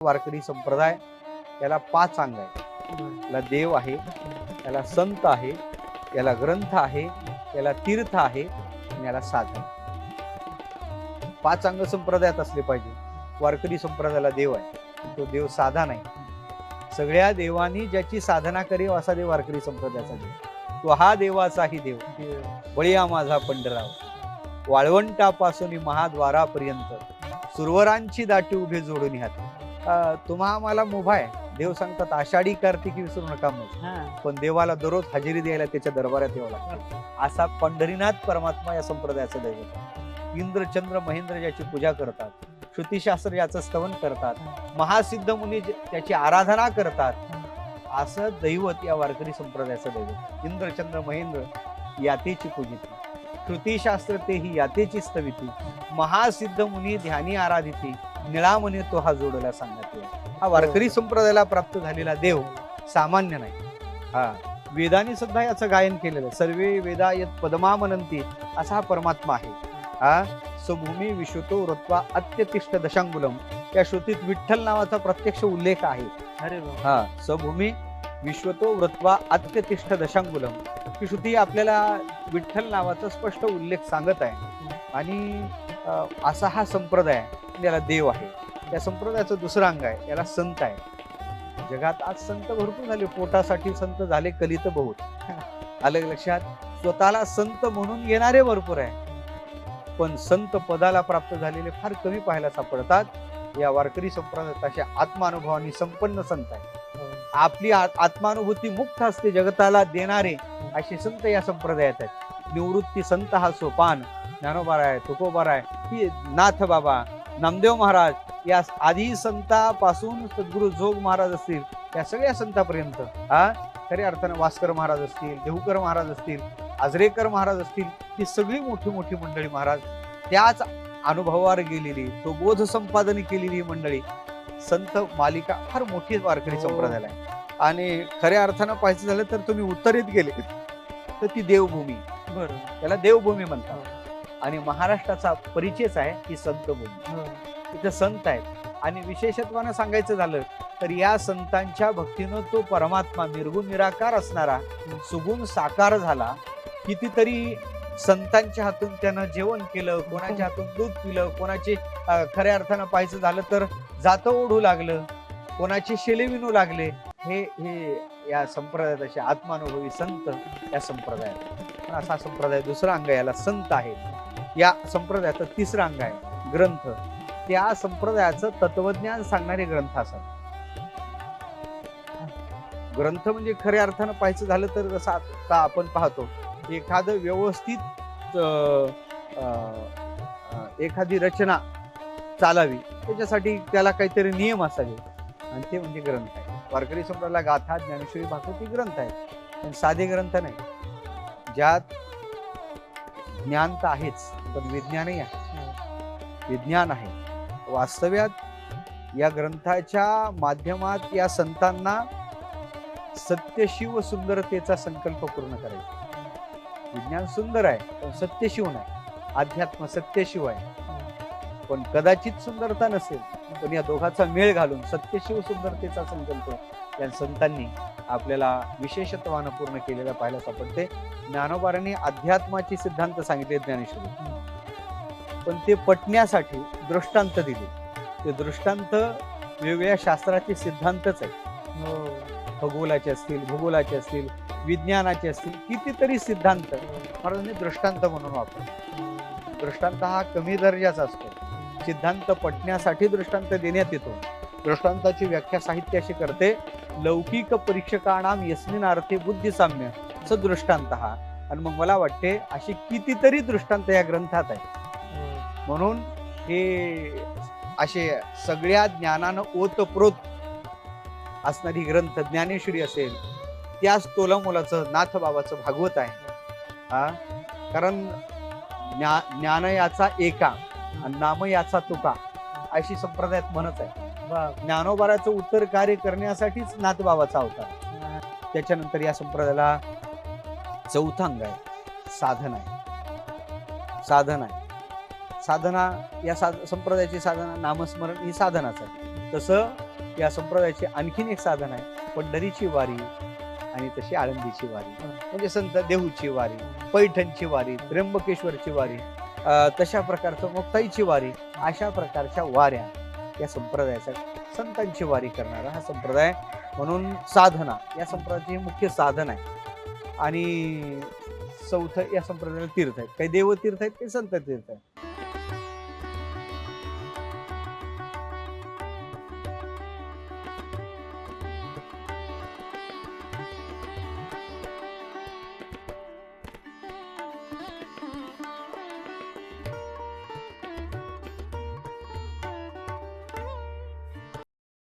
वारकरी संप्रदाय याला 5 अंग आहे. याला देव आहे, याला संत आहे, याला ग्रंथ आहे, याला तीर्थ आहे आणि याला साधन. 5 अंग संप्रदायात असले पाहिजे. वारकरी संप्रदायाला देव आहे, तो देव साधा नाही. सगळ्या देवांनी ज्याची साधना करेव असा देव वारकरी संप्रदायाचा देव. तो हा देवाचाही देव. बळीया माझा पंढराव, वाळवंटापासून महाद्वारापर्यंत सुरवरांची दाटी उभे जोडून हात. तुम्हा मला मुभा आहे. देव सांगतात आषाढी कार्तिकी विसरू नका मग, पण देवाला दररोज हजेरी द्यायला त्याच्या दरबारात यावं लागतं. असा पंढरीनाथ परमात्मा या संप्रदायाचा दैवत. इंद्र चंद्र महेंद्र ज्याची पूजा करतात, श्रुतीशास्त्र ज्याचं स्तवन करतात, महासिद्ध मुनी त्याची आराधना करतात, असं दैवत या वारकरी संप्रदायाचं दैवत. इंद्र चंद्र महेंद्र यातेची पूजिती, श्रुतीशास्त्र तेही यातेची स्तविती, महासिद्ध मुनी ध्यानी आराधिती, निळामने तो हा जोडला सांगितला. हा वारकरी संप्रदायाला प्राप्त झालेला देव सामान्य नाही. हा वेदांनी सुद्धा याचं गायन केलेलं. सर्वे वेदा यत पदमा मनंती असा हा परमात्मा आहे. हा स्वभूमी विश्वतो वृत्वा अत्यतिष्ठ दशांगुलम या श्रुतीत विठ्ठल नावाचा प्रत्यक्ष उल्लेख आहे. अरे हा स्वभूमी विश्वतो वृत्वा अत्यतिष्ठ दशांगुलम ही श्रुती आपल्याला विठ्ठल नावाचा स्पष्ट उल्लेख सांगत आहे. आणि असा हा संप्रदाय याला देव आहे. या संप्रदायाचं दुसरं अंग आहे, याला संत आहे. जगात आज संत भरपूर झाले, पोटासाठी संत झाले कलित बहुत. अलग लक्षात. स्वतःला संत म्हणून येणारे भरपूर आहे, पण संत पदाला प्राप्त झालेले फार कमी पाहायला सापडतात. या वारकरी संप्रदायात अशा आत्मानुभवानी संपन्न संत आहे. आपली आत्मानुभूती मुक्त असते जगताला देणारे असे संत या संप्रदायात आहेत. निवृत्ती संत हा सोपान ज्ञानोबा आहे, तुकोबा आहे, ही नाथ बाबा, नामदेव महाराज या आधी संतापासून सद्गुरु जोग महाराज असतील, या सगळ्या संतापर्यंत खऱ्या अर्थानं वास्कर महाराज असतील, देहूकर महाराज असतील, आजरेकर महाराज असतील, ही सगळी मोठी मोठी मंडळी महाराज त्याच अनुभवावर गेलेली, तो बोध संपादन केलेली मंडळी संत मालिका फार मोठी वारकरी संप्रदायाला आहे. आणि खऱ्या अर्थानं पाहायचं झालं तर तुम्ही उत्तरेत गेले तर ती देवभूमी, बरोबर, त्याला देवभूमी म्हणतात. आणि महाराष्ट्राचा परिचयच आहे ही संतभूमी. तिथे संत आहेत. आणि विशेषत्वानं सांगायचं झालं तर या संतांच्या भक्तीनं तो परमात्मा निर्गुण निराकार असणारा सुगुण साकार झाला. कितीतरी संतांच्या हातून त्यानं जेवण केलं, कोणाच्या हातून दूध पिलं, कोणाचे खऱ्या अर्थानं पाहायचं झालं तर जातं ओढू लागलं, कोणाचे शेले विणू लागले. हे या संप्रदायात असे आत्मानुभवी संत या संप्रदायात. असा संप्रदाय दुसरा अंग याला संत आहे. या संप्रदायाचं तिसरं अंग आहे ग्रंथ. त्या संप्रदायाचं तत्वज्ञान सांगणारे ग्रंथ असतात. ग्रंथ म्हणजे खऱ्या अर्थानं पाहायचं झालं तर जसं आता आपण पाहतो एखादं व्यवस्थित एखादी रचना चालावी त्याच्यासाठी त्याला काहीतरी नियम असावे, आणि ते म्हणजे ग्रंथ आहे. वारकरी संप्रदायाला गाथा, ज्ञानेश्वरी, भागवती ग्रंथ आहेत, पण साधे ग्रंथ नाही. ज्यात ज्ञान तर आहेच, पण विज्ञानही आहे. विज्ञान आहे. वास्तव्यात या ग्रंथाच्या माध्यमात या संतांना सत्यशिव सुंदरतेचा संकल्प पूर्ण करायचा. विज्ञान सुंदर आहे पण सत्यशिव नाही. अध्यात्म सत्यशिव आहे पण कदाचित सुंदरता नसेल, पण या दोघांचा मेळ घालून सत्यशिव सुंदरतेचा संकल्प या संतांनी आपल्याला विशेषत्वानं पूर्ण केलेला पाहायला सापडते. ज्ञानोबारांनी अध्यात्माचे सिद्धांत सांगितले ज्ञानेश्वरी, पण ते पटण्यासाठी दृष्टांत दिले. ते दृष्टांत वेगवेगळ्या शास्त्राचे सिद्धांतच आहेत. खगोलाचे असतील, भूगोलाचे असतील, विज्ञानाचे असतील, कितीतरी सिद्धांत महाराजांनी दृष्टांत म्हणून वापरले. दृष्टांत हा कमी दर्जाचा असतो. सिद्धांत पटण्यासाठी दृष्टांत देण्यात येतो. दृष्टांताची व्याख्या साहित्य अशी करते, लौकिक परीक्षकाणाम यस्मिन अर्थे बुद्धिसाम्य स दृष्टांत हा. आणि मग मला वाटते अशी कितीतरी दृष्टांत या ग्रंथात आहे. म्हणून हे असे सगळ्या ज्ञानानं ओतप्रोत असणारी ग्रंथ ज्ञानेश्वरी असेल, त्याच तोलामोलाचं नाथ बाबाचं भागवत आहे. कारण ज्ञान याचा एका आणि नाम याचा तुका अशी संप्रदायात म्हणत आहे. ज्ञानोबाराचं उत्तर कार्य करण्यासाठीच नाथ बाबाचा अवतार. त्याच्यानंतर या संप्रदायाला चौथा अंग आहे साधन आहे. साधन आहे. साधना या संप्रदायाची साधना नामस्मरण ही साधनाच आहे. तसं या संप्रदायाचे आणखीन एक साधन आहे पंढरीची वारी आणि तशी आळंदीची वारी, म्हणजे संत देहूची वारी, पैठणची वारी, त्र्यंबकेश्वरची वारी, तशा प्रकारचं मुक्ताईची वारी, अशा प्रकारच्या वाऱ्या या संप्रदायाच्या संतांची वारी करणारा हा संप्रदाय. म्हणून साधना या संप्रदायाचे हे मुख्य साधन आहे. आणि चौथं या संप्रदायाला तीर्थ आहेत, काही देवतीर्थ आहेत, काही संत तीर्थ आहेत.